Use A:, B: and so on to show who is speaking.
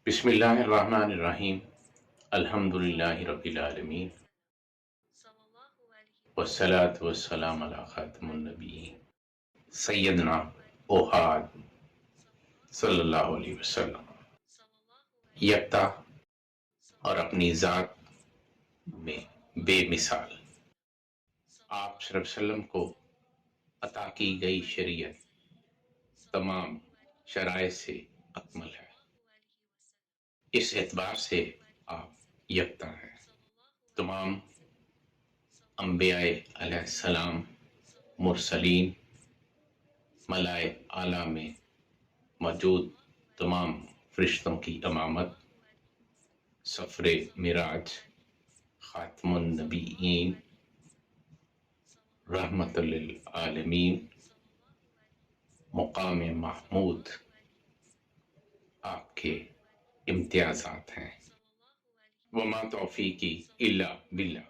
A: بسم اللہ الرحمن الرحیم الحمد للہ رب العالمین والصلاة والسلام علی خاتم النبیین سیدنا اوحاد صلی اللہ علیہ وسلم یکتا اور اپنی ذات میں بے مثال آپ صلی اللہ علیہ وسلم کو عطا کی گئی شریعت تمام شرائع سے اکمل ہے، اس اعتبار سے آپ یکتا ہیں۔ تمام انبیاء علیہ السلام، مرسلین، ملائے اعلیٰ میں موجود تمام فرشتوں کی امامت، سفر معراج، خاتم النبیین، رحمت للعالمین، مقام محمود آپ کے امتیازات ہیں۔ وما توفیقی الا باللہ۔